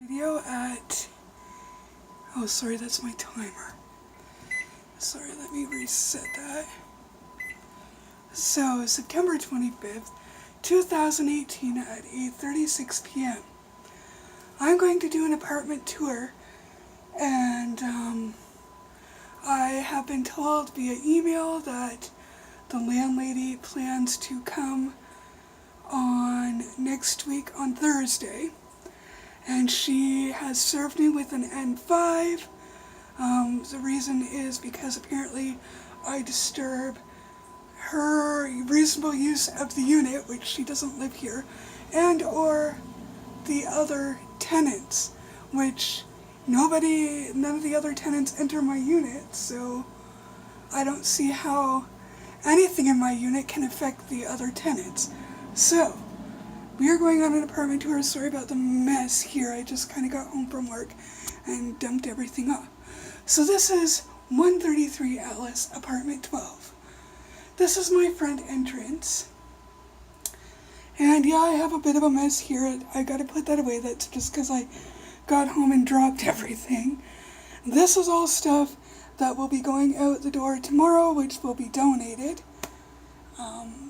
Video at, oh sorry, that's my timer. Sorry, let me reset that. So, September 25th, 2018 at 8:36 p.m. I'm going to do an apartment tour, and I have been told via email that the landlady plans to come on next week on Thursday, and she has served me with an N5. The reason is because apparently I disturb her reasonable use of the unit, which she doesn't live here, and or the other tenants, which none of the other tenants enter my unit, so I don't see how anything in my unit can affect the other tenants. So, we are going on an apartment tour. Sorry about the mess here. I just kind of got home from work and dumped everything off. So this is 133 Atlas, apartment 12. This is my front entrance. And yeah, I have a bit of a mess here. I gotta put that away. That's just because I got home and dropped everything. This is all stuff that will be going out the door tomorrow, which will be donated.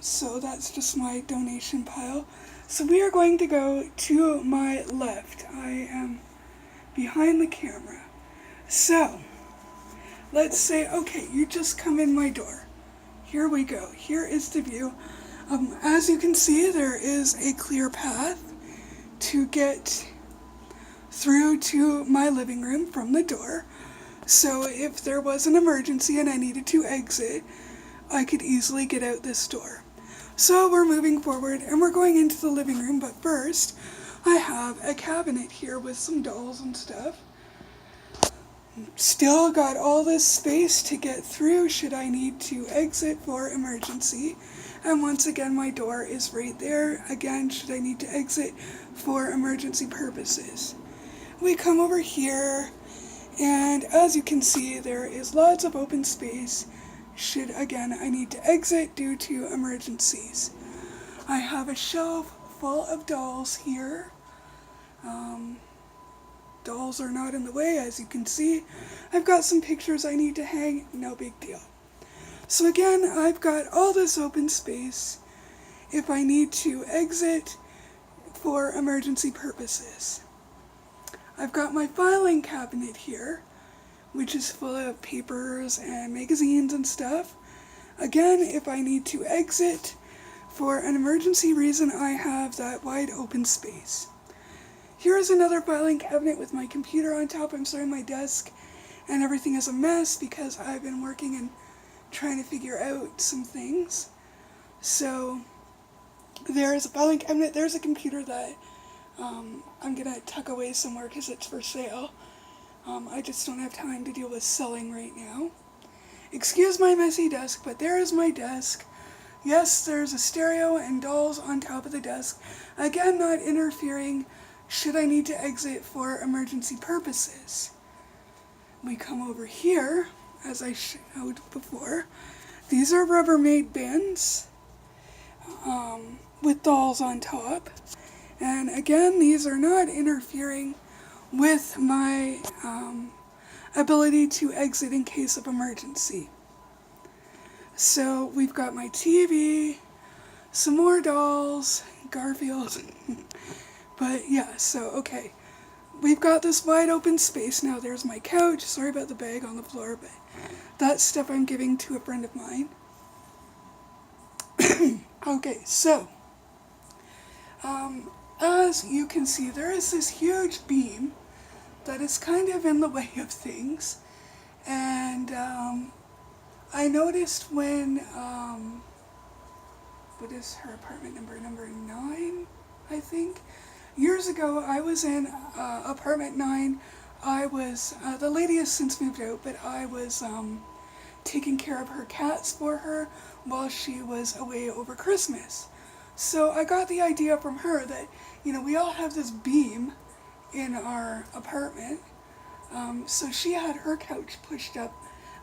So that's just my donation pile. So we are going to go to my left. I am behind the camera. So, let's say, okay, you just come in my door. Here we go. Here is the view. As you can see, there is a clear path to get through to my living room from the door. So if there was an emergency and I needed to exit, I could easily get out this door. So we're moving forward and we're going into the living room, but first I have a cabinet here with some dolls and stuff. Still got all this space to get through should I need to exit for emergency. And once again, my door is right there, again, should I need to exit for emergency purposes. We come over here, and as you can see, there is lots of open space should, again, I need to exit due to emergencies. I have a shelf full of dolls here. Dolls are not in the way, as you can see. I've got some pictures I need to hang, no big deal. So again, I've got all this open space if I need to exit for emergency purposes. I've got my filing cabinet here, which is full of papers and magazines and stuff. Again, if I need to exit for an emergency reason, I have that wide open space. Here is another filing cabinet with my computer on top. I'm sorry, my desk and everything is a mess because I've been working and trying to figure out some things. So there's a filing cabinet, there's a computer that I'm gonna tuck away somewhere because it's for sale. I just don't have time to deal with selling right now. Excuse my messy desk, but there is my desk. Yes, there's a stereo and dolls on top of the desk. Again, not interfering should I need to exit for emergency purposes. We come over here, as I showed before. These are Rubbermaid bins with dolls on top. And again, these are not interfering with my ability to exit in case of emergency. So we've got my TV, some more dolls, Garfield. But yeah, so okay. We've got this wide open space now. There's my couch. Sorry about the bag on the floor, but that's stuff I'm giving to a friend of mine. Okay, so as you can see, there is this huge beam that is kind of in the way of things, and I noticed when what is her apartment number 9, I think. Years ago, I was in apartment 9. I was the lady has since moved out, but I was taking care of her cats for her while she was away over Christmas. So I got the idea from her that, you know, we all have this beam in our apartment. So she had her couch pushed up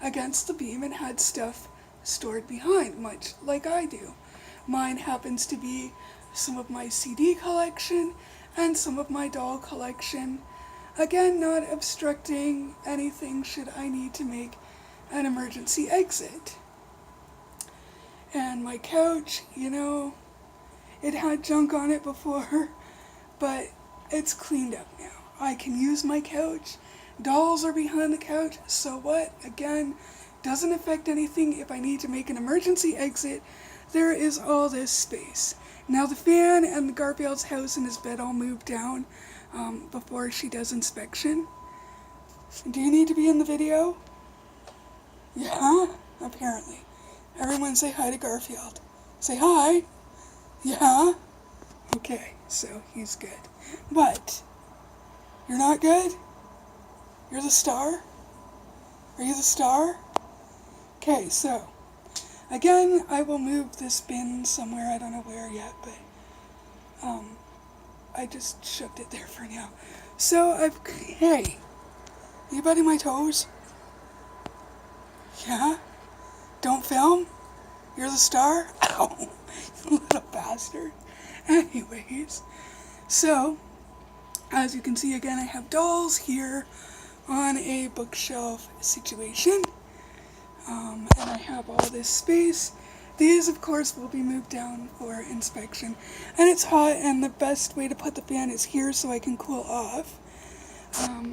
against the beam and had stuff stored behind, much like I do. Mine happens to be some of my CD collection and some of my doll collection Again, not obstructing anything should I need to make an emergency exit. And my couch, it had junk on it before, but it's cleaned up now. I can use my couch. Dolls are behind the couch, so what? Again, doesn't affect anything. If I need to make an emergency exit, there is all this space. Now the fan and the Garfield's house and his bed all moved down before she does inspection. Do you need to be in the video? Yeah, apparently. Everyone say hi to Garfield. Say hi. Yeah. Okay, so he's good. But you're not good? You're the star? Are you the star? Okay, so again, I will move this bin somewhere. I don't know where yet, but I just shoved it there for now. So hey, you biting my toes? Yeah? Don't film? You're the star? Ow, you little bastard. Anyways, so as you can see again, I have dolls here on a bookshelf situation. And I have all this space. These, of course, will be moved down for inspection. And it's hot, and the best way to put the fan is here so I can cool off.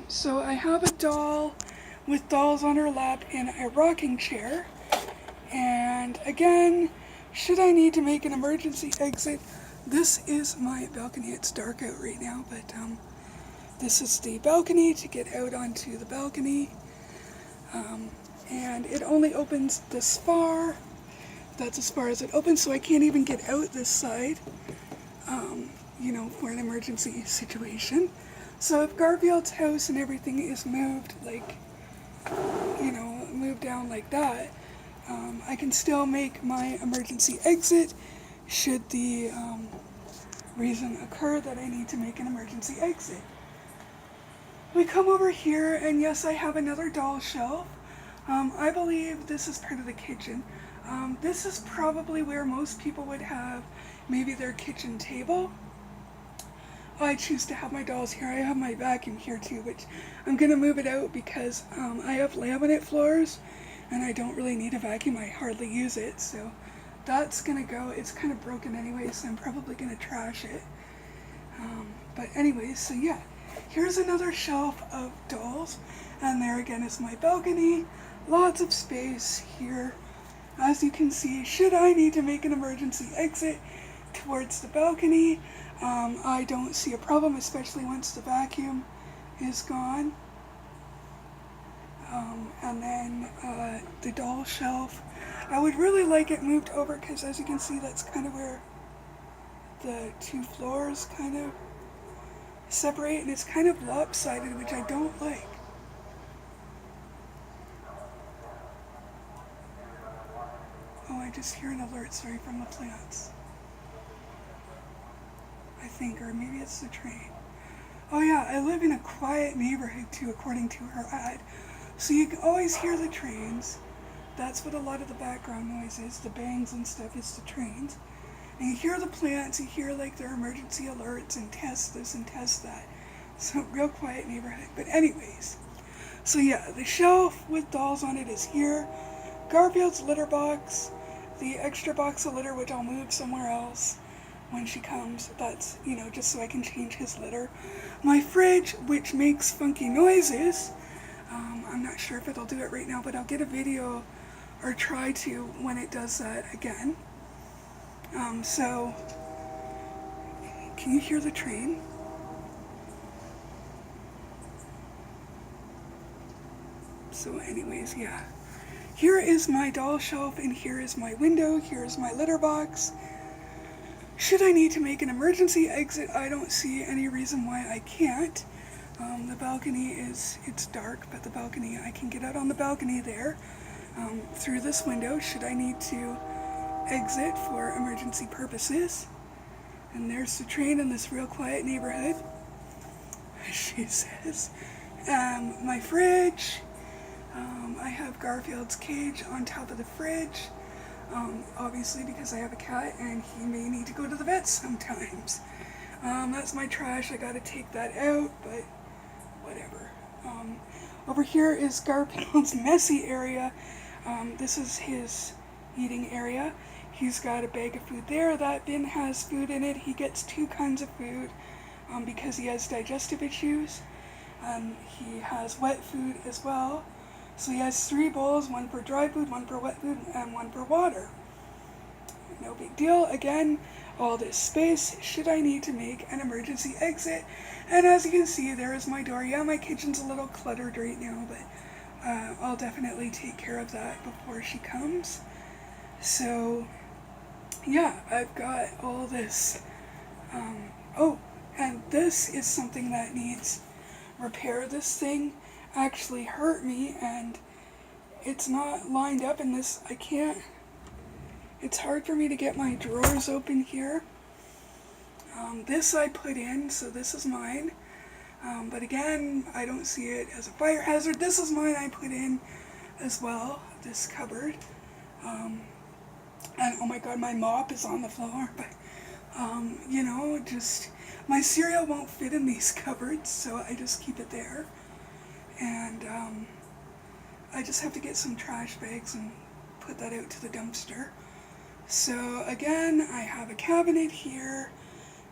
So I have a doll with dolls on her lap in a rocking chair. And again, should I need to make an emergency exit, this is my balcony. It's dark out right now, but this is the balcony to get out onto the balcony. And it only opens this far. That's as far as it opens, so I can't even get out this side, for an emergency situation. So if Garfield's house and everything is moved, moved down like that, I can still make my emergency exit should the reason occur that I need to make an emergency exit. We come over here, and yes, I have another doll shelf. I believe this is part of the kitchen. This is probably where most people would have maybe their kitchen table. I choose to have my dolls here. I have my vacuum here too, which I'm going to move it out because I have laminate floors and I don't really need a vacuum. I hardly use it, so that's going to go. It's kind of broken anyway, so I'm probably going to trash it. But anyways, so yeah, here's another shelf of dolls, and there again is my balcony. Lots of space here. As you can see, should I need to make an emergency exit towards the balcony, I don't see a problem, especially once the vacuum is gone. And then the doll shelf, I would really like it moved over because as you can see, that's kind of where the two floors kind of separate, and it's kind of lopsided, which I don't like. Oh, I just hear an alert, sorry, from the plants. I think, or maybe it's the train. Oh yeah, I live in a quiet neighborhood too, according to her ad. So you can always hear the trains. That's what a lot of the background noise is, the bangs and stuff, is the trains. And you hear the plants, you hear like their emergency alerts and test this and test that. So real quiet neighborhood. But anyways, so yeah, the shelf with dolls on it is here. Garfield's litter box, the extra box of litter, which I'll move somewhere else when she comes. That's, just so I can change his litter. My fridge, which makes funky noises. I'm not sure if it'll do it right now, but I'll get a video or try to when it does that again. So, can you hear the train? So anyways, yeah. Here is my doll shelf, and here is my window, here is my litter box. Should I need to make an emergency exit, I don't see any reason why I can't. The balcony it's dark, but the balcony, I can get out on the balcony there through this window should I need to exit for emergency purposes. And there's the train in this real quiet neighborhood, as she says. My fridge, I have Garfield's cage on top of the fridge, obviously because I have a cat and he may need to go to the vet sometimes. That's my trash, I gotta take that out, but Over here is Garpill's messy area. This is his eating area. He's got a bag of food there. That bin has food in it. He gets 2 kinds of food because he has digestive issues. He has wet food as well. So he has 3 bowls, 1 for dry food, 1 for wet food, and 1 for water. No big deal. Again, all this space should I need to make an emergency exit. And as you can see, there is my door. Yeah, my kitchen's a little cluttered right now, but I'll definitely take care of that before she comes. So yeah, I've got all this. Oh, and this is something that needs repair. This thing actually hurt me, and it's not lined up in this. I can't. It's hard for me to get my drawers open here. This I put in, so this is mine. But again, I don't see it as a fire hazard. This is mine I put in as well, this cupboard. And oh my god, my mop is on the floor. But, you know, just my cereal won't fit in these cupboards, so I just keep it there. And I just have to get some trash bags and put that out to the dumpster. So again, I have a cabinet here,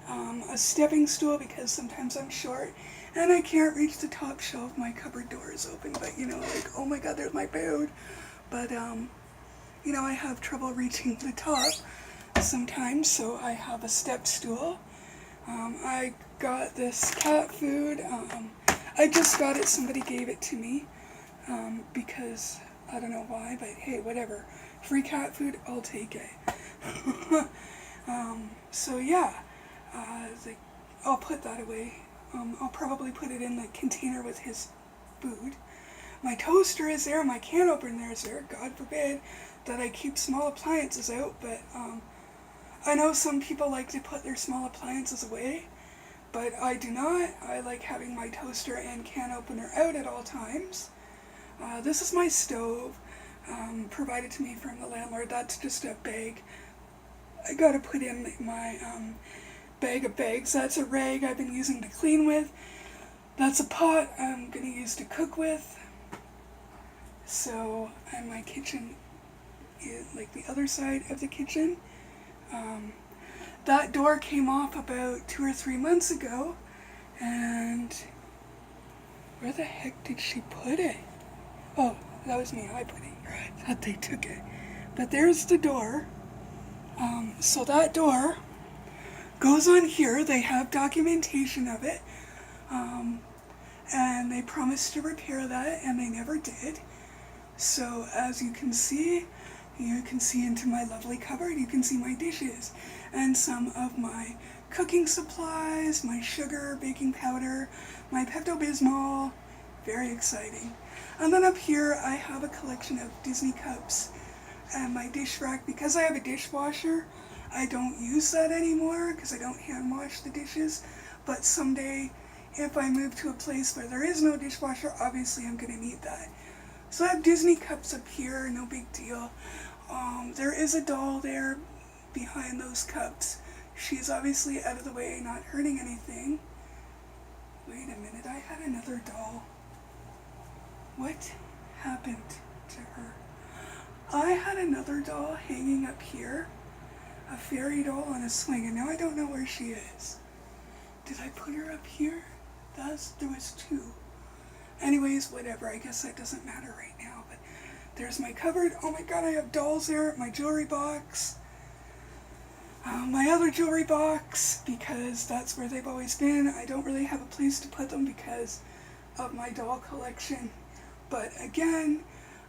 a stepping stool because sometimes I'm short and I can't reach the top shelf. My cupboard door is open, but you know, like, oh my god, there's my food. But you know, I have trouble reaching the top sometimes, so I have a step stool. I got this cat food. I just got it, somebody gave it to me because I don't know why, but hey, whatever. Free cat food, I'll take it. So yeah, I'll put that away. I'll probably put it in the container with his food. My toaster is there, my can opener is there. God forbid that I keep small appliances out, but I know some people like to put their small appliances away, but I do not. I like having my toaster and can opener out at all times. This is my stove, provided to me from the landlord. That's just a bag I gotta put in my bag of bags. That's a rag I've been using to clean with. That's a pot I'm gonna use to cook with. So, and my kitchen is like the other side of the kitchen. That door came off about 2 or 3 months ago, and where the heck did she put it? Oh, that was me, I put it. I thought they took it. But there's the door. So that door goes on here. They have documentation of it. And they promised to repair that, and they never did. So as you can see into my lovely cupboard. You can see my dishes and some of my cooking supplies, my sugar, baking powder, my Pepto-Bismol. Very exciting. And then up here I have a collection of Disney cups and my dish rack. Because I have a dishwasher, I don't use that anymore because I don't hand wash the dishes. But someday, if I move to a place where there is no dishwasher, obviously I'm going to need that. So I have Disney cups up here, no big deal. There is a doll there behind those cups. She's obviously out of the way, not hurting anything. Wait a minute, I had another doll. What happened to her? I had another doll hanging up here. A fairy doll on a swing, and now I don't know where she is. Did I put her up here? There was 2. Anyways, whatever, I guess that doesn't matter right now, but there's my cupboard. Oh my god, I have dolls there, my jewelry box, my other jewelry box, because that's where they've always been. I don't really have a place to put them because of my doll collection, but again,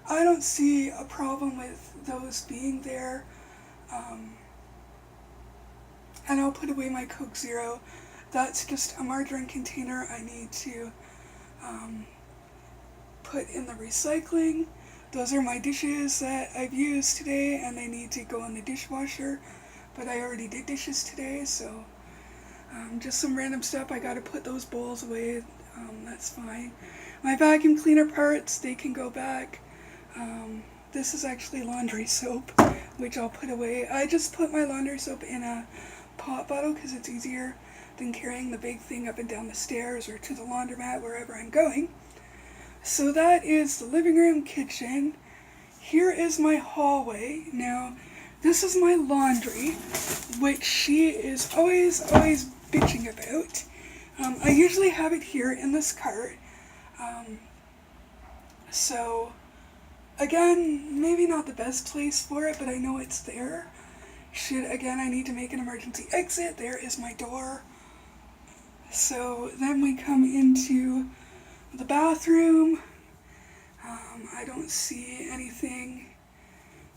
I don't see a problem with those being there. And I'll put away my Coke Zero. That's just a margarine container I need to put in the recycling. Those are my dishes that I've used today, and they need to go in the dishwasher, but I already did dishes today, so just some random stuff. I gotta put those bowls away. That's fine. My vacuum cleaner parts, they can go back. This is actually laundry soap, which I'll put away. I just put my laundry soap in a pot bottle because it's easier than carrying the big thing up and down the stairs or to the laundromat, wherever I'm going. So that is the living room, kitchen. Here is my hallway. Now, this is my laundry, which she is always bitching about. I usually have it here in this cart. So, again, maybe not the best place for it, but I know it's there. Again, I need to make an emergency exit. There is my door. So then we come into the bathroom. I don't see anything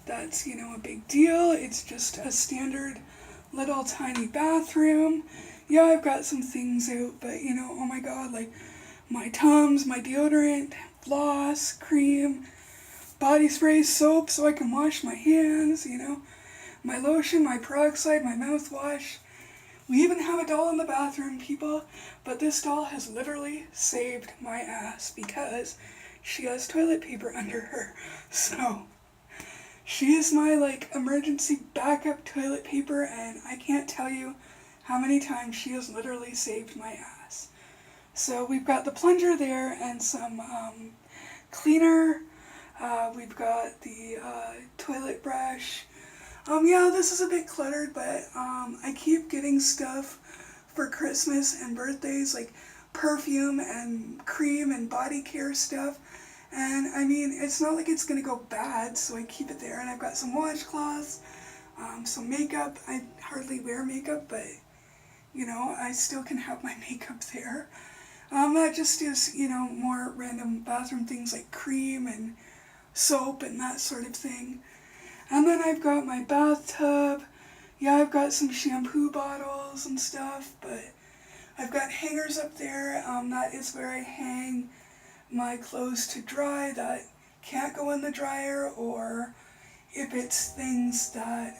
that's, a big deal. It's just a standard little tiny bathroom. Yeah, I've got some things out, but oh my god, like my Tums, my deodorant, floss, cream, body spray, soap so I can wash my hands, my lotion, my peroxide, my mouthwash. We even have a doll in the bathroom, people, but this doll has literally saved my ass because she has toilet paper under her. So, she is my, emergency backup toilet paper, and I can't tell you how many times she has literally saved my ass. So, we've got the plunger there and some cleaner. We've got the toilet brush. Yeah, this is a bit cluttered, but I keep getting stuff for Christmas and birthdays, like perfume and cream and body care stuff. And I mean, it's not like it's gonna go bad, so I keep it there. And I've got some washcloths, some makeup. I hardly wear makeup, but I still can have my makeup there. That just is, more random bathroom things like cream and soap and that sort of thing. And then I've got my bathtub. Yeah, I've got some shampoo bottles and stuff, but I've got hangers up there. That is where I hang my clothes to dry that can't go in the dryer, or if it's things that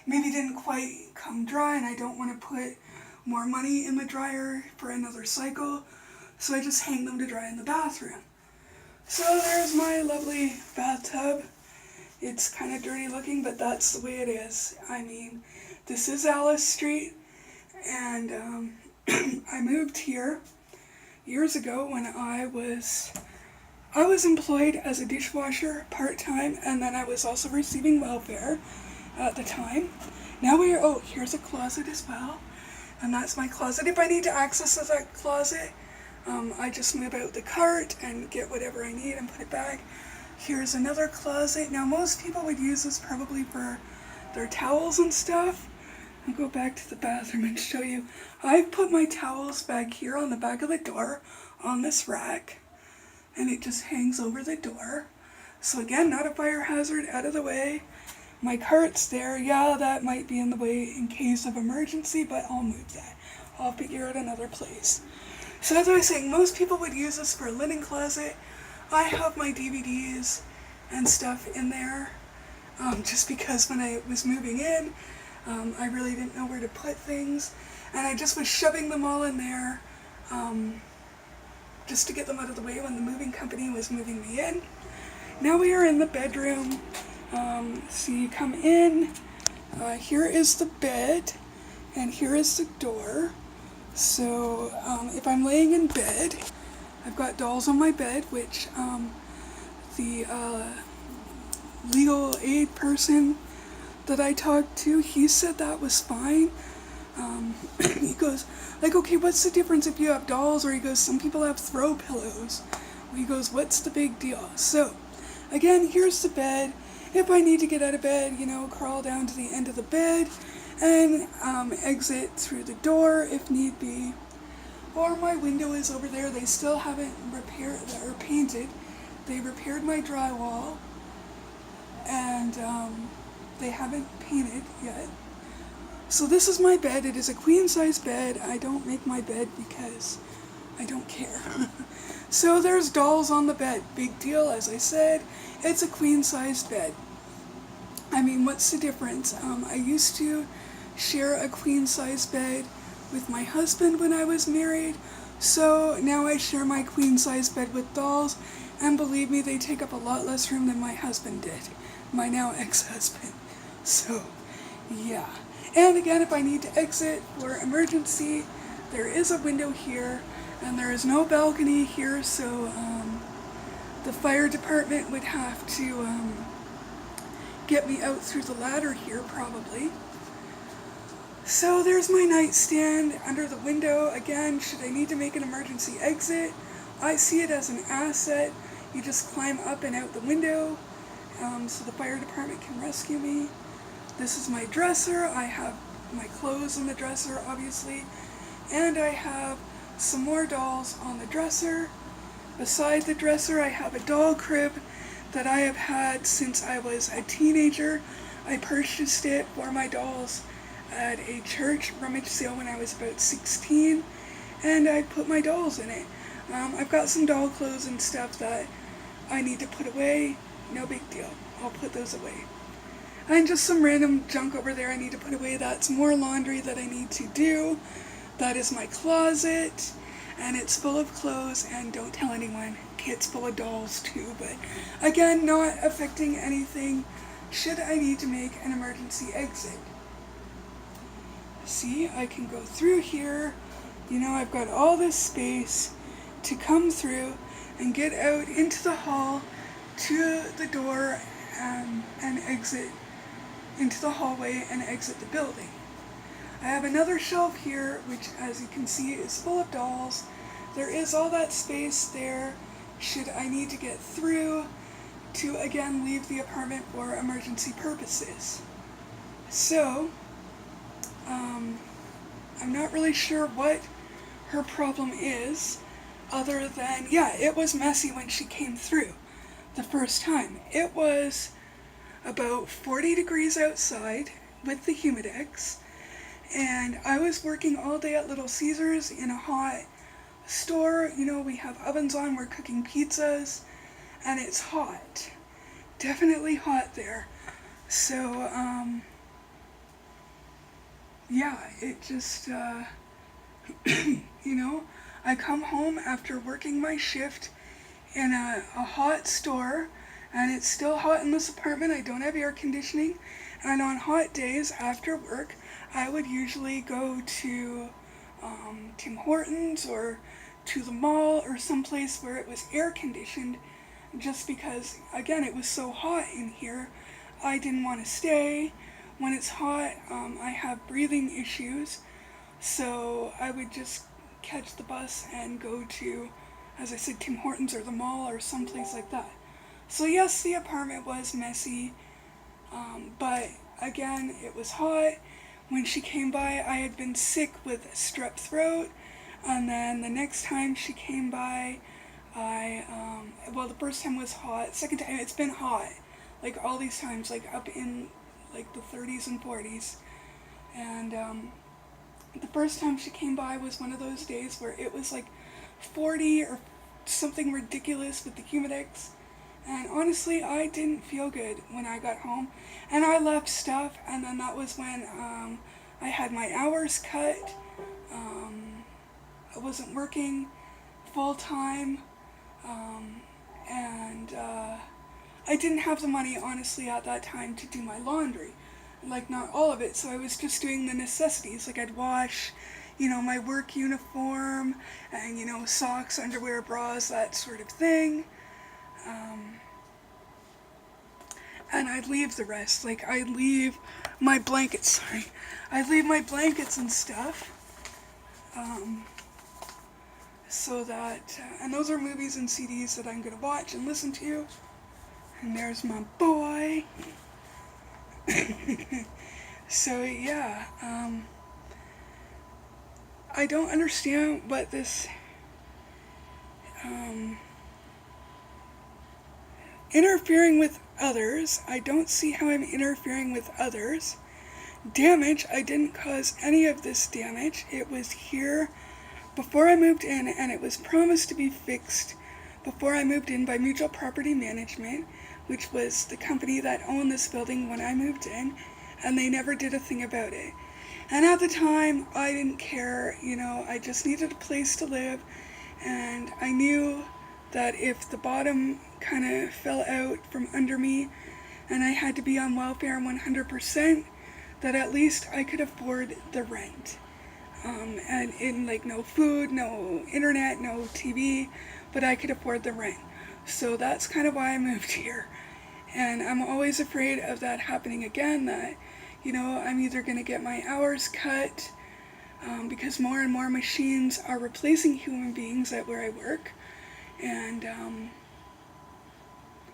maybe didn't quite come dry and I don't want to put more money in the dryer for another cycle, so I just hang them to dry in the bathroom. So there's my lovely bathtub. It's kind of dirty looking, but that's the way it is. I mean, this is Alice Street, and I moved here years ago when I was employed as a dishwasher part-time, and then I was also receiving welfare at the time. Now here's a closet as well, and that's my closet. If I need to access that closet, I just move out the cart and get whatever I need and put it back. Here's another closet. Now, most people would use this probably for their towels and stuff. I'll go back to the bathroom and show you. I've put my towels back here on the back of the door on this rack, and it just hangs over the door. So again, not a fire hazard, out of the way. My cart's there. Yeah, that might be in the way in case of emergency, but I'll move that. I'll figure out another place. So as I was saying, most people would use this for a linen closet. I have my DVDs and stuff in there, just because when I was moving in, I really didn't know where to put things, and I just was shoving them all in there, just to get them out of the way when the moving company was moving me in. Now we are in the bedroom. So you come in, here is the bed, and here is the door. So if I'm laying in bed, I've got dolls on my bed, which the legal aid person that I talked to, he said that was fine. He goes, okay, what's the difference if you have dolls? Or he goes, some people have throw pillows. He goes, what's the big deal? So, again, here's the bed. If I need to get out of bed, crawl down to the end of the bed and exit through the door if need be. Or my window is over there. They still haven't repaired or painted. They repaired my drywall, and they haven't painted yet. So this is my bed. It is a queen-size bed. I don't make my bed because I don't care. So there's dolls on the bed. Big deal, as I said. It's a queen-sized bed. I mean, what's the difference? I used to share a queen-size bed with my husband when I was married, so now I share my queen-size bed with dolls, and believe me, they take up a lot less room than my husband did, my now ex-husband. So, yeah. And again, if I need to exit for emergency, there is a window here, and there is no balcony here, so the fire department would have to get me out through the ladder here probably. So there's my nightstand under the window. Again, should I need to make an emergency exit, I see it as an asset. You just climb up and out the window so the fire department can rescue me. This is my dresser. I have my clothes on the dresser, obviously, and I have some more dolls on the dresser. Beside the dresser, I have a doll crib that I have had since I was a teenager. I purchased it for my dolls at a church rummage sale when I was about 16, and I put my dolls in it. I've got some doll clothes and stuff that I need to put away. No big deal. I'll put those away. And just some random junk over there I need to put away. That's more laundry that I need to do. That is my closet, and it's full of clothes, and don't tell anyone. It's full of dolls too, but again, not affecting anything should I need to make an emergency exit. See, I can go through here. You know, I've got all this space to come through and get out into the hall to the door and exit into the hallway and exit the building. I have another shelf here, which as you can see is full of dolls. There is all that space there should I need to get through to again leave the apartment for emergency purposes. So, I'm not really sure what her problem is, other than, yeah, it was messy when she came through the first time. It was about 40 degrees outside with the Humidex, and I was working all day at Little Caesars in a hot store. You know, we have ovens on, we're cooking pizzas, and it's hot. Definitely hot there. So, yeah, it just, you know, I come home after working my shift in a hot store, and it's still hot in this apartment. I don't have air conditioning, and on hot days after work, I would usually go to Tim Hortons or to the mall or someplace where it was air conditioned, just because, again, it was so hot in here. I didn't want to stay. When it's hot, I have breathing issues, so I would just catch the bus and go to, as I said, Tim Hortons or the mall or someplace like that. So yes, the apartment was messy, but again, it was hot. When she came by, I had been sick with strep throat, and then the next time she came by, well, the first time was hot. Second time, it's been hot, like all these times, like up in like the 30s and 40s. And the first time she came by was one of those days where it was like 40 or something ridiculous with the Humidex. And honestly, I didn't feel good when I got home. And I left stuff, and then that was when I had my hours cut. I wasn't working full time. And I didn't have the money, honestly, at that time to do my laundry. Like, not all of it, so I was just doing the necessities. Like, I'd wash, you know, my work uniform, and, you know, socks, underwear, bras, that sort of thing. And I'd leave the rest. Like, I'd leave my blankets, I'd leave my blankets and stuff. So that, and those are movies and CDs that I'm going to watch and listen to. And there's my boy. So yeah, I don't understand what this interfering with others. I don't see how I'm interfering with others. Damage, I didn't cause any of this damage. It was here before I moved in, and it was promised to be fixed before I moved in by Mutual Property Management, which was the company that owned this building when I moved in, and they never did a thing about it. And at the time, I didn't care, you know, I just needed a place to live, and I knew that if the bottom kind of fell out from under me, and I had to be on welfare 100%, that at least I could afford the rent. And in like no food, no internet, no TV, but I could afford the rent. So that's kind of why I moved here. And I'm always afraid of that happening again, that, I'm either going to get my hours cut because more and more machines are replacing human beings at where I work. And,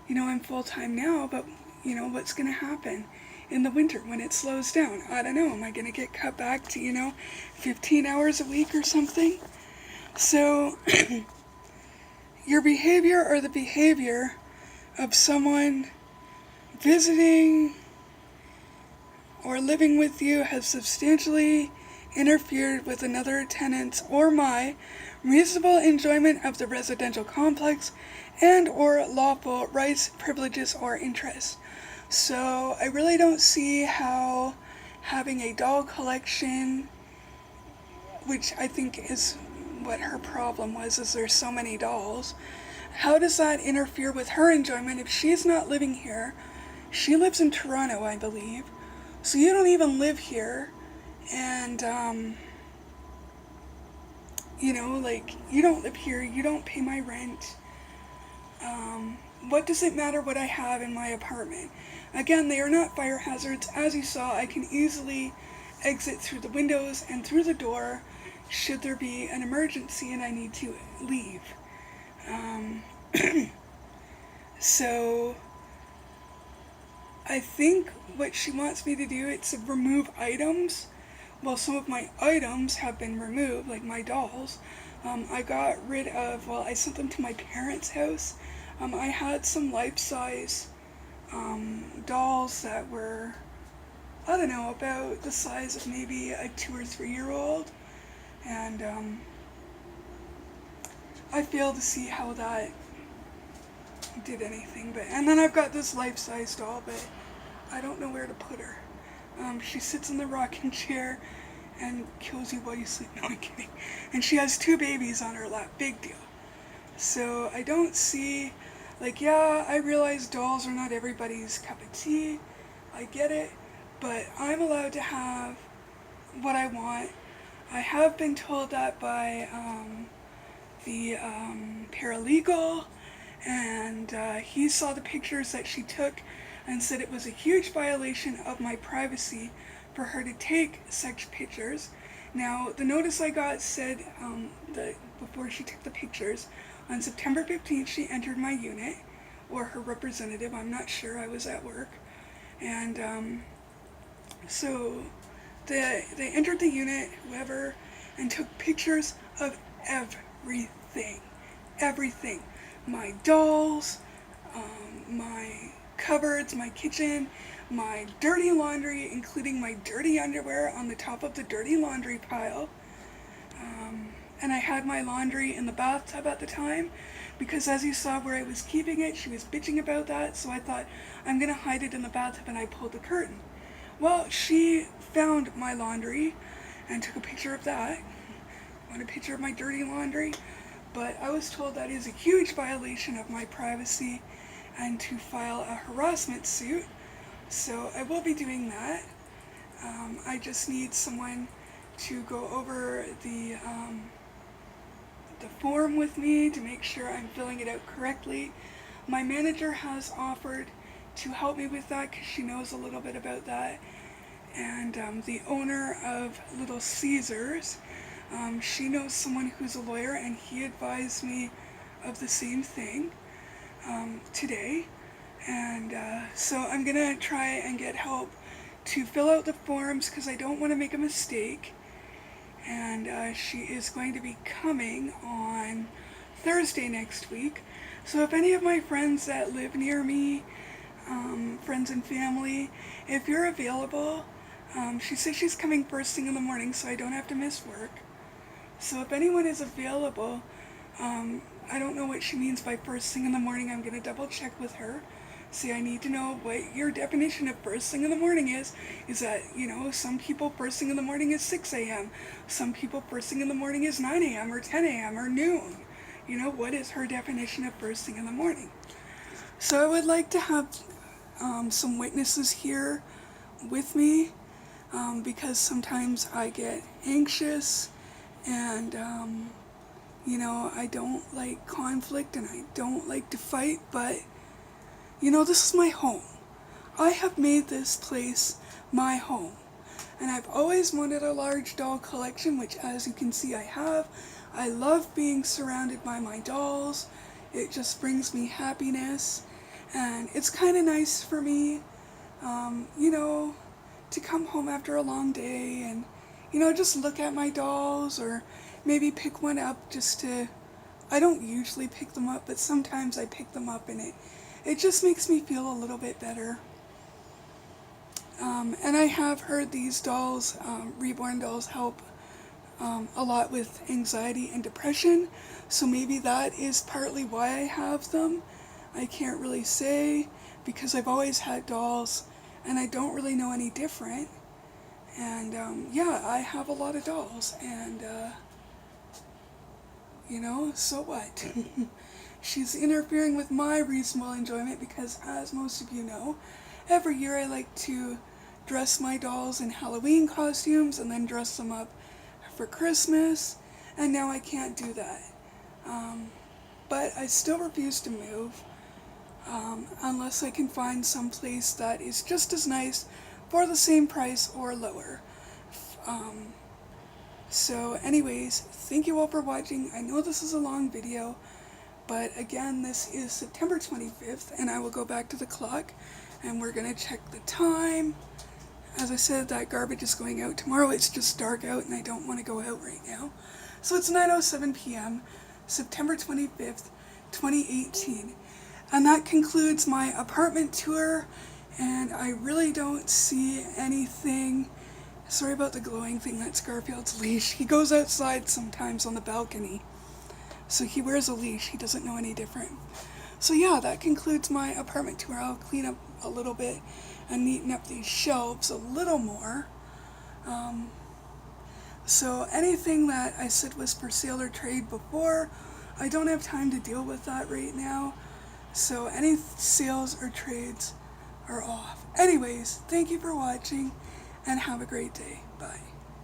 I'm full-time now, but, what's going to happen in the winter when it slows down? I don't know. Am I going to get cut back to, 15 hours a week or something? So your behavior or the behavior of someone visiting or living with you has substantially interfered with another tenant's or my reasonable enjoyment of the residential complex and or lawful rights, privileges, or interests. So I really don't see how having a doll collection, which I think is what her problem was, is there's so many dolls, how does that interfere with her enjoyment if she's not living here? She lives in Toronto, I believe. So you don't even live here. And, you don't live here. You don't pay my rent. What does it matter what I have in my apartment? Again, they are not fire hazards. As you saw, I can easily exit through the windows and through the door should there be an emergency and I need to leave. So I think what she wants me to do is to remove items. Well, some of my items have been removed, like my dolls. I got rid of, I sent them to my parents' house. I had some life-size dolls that were, I don't know, about the size of maybe a 2 or 3-year-old. And I failed to see how that did anything. And then I've got this life-size doll, but I don't know where to put her. She sits in the rocking chair and kills you while you sleep. No, I'm kidding. And she has 2 babies on her lap. Big deal. So I don't see, I realize dolls are not everybody's cup of tea. I get it. But I'm allowed to have what I want. I have been told that by the paralegal, and he saw the pictures that she took and said it was a huge violation of my privacy for her to take such pictures. Now, the notice I got said that before she took the pictures, on September 15th, she entered my unit, or her representative, I'm not sure, I was at work. And so they entered the unit, whoever, and took pictures of everything. Everything. My dolls, my cupboards, my kitchen, my dirty laundry, including my dirty underwear on the top of the dirty laundry pile. And I had my laundry in the bathtub at the time because, as you saw where I was keeping it, she was bitching about that, so I thought, I'm going to hide it in the bathtub, and I pulled the curtain. Well, she found my laundry and took a picture of that. Want a picture of my dirty laundry? But I was told that is a huge violation of my privacy and to file a harassment suit. So I will be doing that. I just need someone to go over the form with me to make sure I'm filling it out correctly. My manager has offered to help me with that because she knows a little bit about that. And the owner of Little Caesars, she knows someone who's a lawyer, and he advised me of the same thing today. And so I'm going to try and get help to fill out the forms because I don't want to make a mistake. And she is going to be coming on Thursday next week. So if any of my friends that live near me, friends and family, if you're available, she says she's coming first thing in the morning so I don't have to miss work. So if anyone is available, I don't know what she means by first thing in the morning. I'm going to double check with her. See, I need to know what your definition of first thing in the morning is. Is that, some people first thing in the morning is 6 a.m. Some people first thing in the morning is 9 a.m. or 10 a.m. or noon. What is her definition of first thing in the morning? So I would like to have some witnesses here with me because sometimes I get anxious and, You know, I don't like conflict and I don't like to fight, but, you know, this is my home. I have made this place my home. And I've always wanted a large doll collection, which as you can see I have. I love being surrounded by my dolls. It just brings me happiness. And it's kind of nice for me, you know, to come home after a long day and, you know, just look at my dolls or maybe pick one up just to, I don't usually pick them up, but sometimes I pick them up and it just makes me feel a little bit better. And I have heard these dolls, reborn dolls, help a lot with anxiety and depression, so maybe that is partly why I have them. I can't really say, because I've always had dolls and I don't really know any different. And yeah, I have a lot of dolls, and you know, so what? She's interfering with my reasonable enjoyment because, as most of you know, every year I like to dress my dolls in Halloween costumes and then dress them up for Christmas, and now I can't do that. But I still refuse to move unless I can find some place that is just as nice for the same price or lower. So anyways, thank you all for watching. I know this is a long video, but again, this is September 25th, and I will go back to the clock, and we're going to check the time. As I said, that garbage is going out tomorrow. It's just dark out, and I don't want to go out right now. So it's 9:07 p.m., September 25th, 2018. And that concludes my apartment tour, and I really don't see anything. Sorry about the glowing thing, that's Garfield's leash. He goes outside sometimes on the balcony, so he wears a leash. He doesn't know any different. So yeah, that concludes my apartment tour. I'll clean up a little bit and neaten up these shelves a little more. So anything that I said was for sale or trade before, I don't have time to deal with that right now. So any sales or trades are off. Anyways, thank you for watching and have a great day. Bye.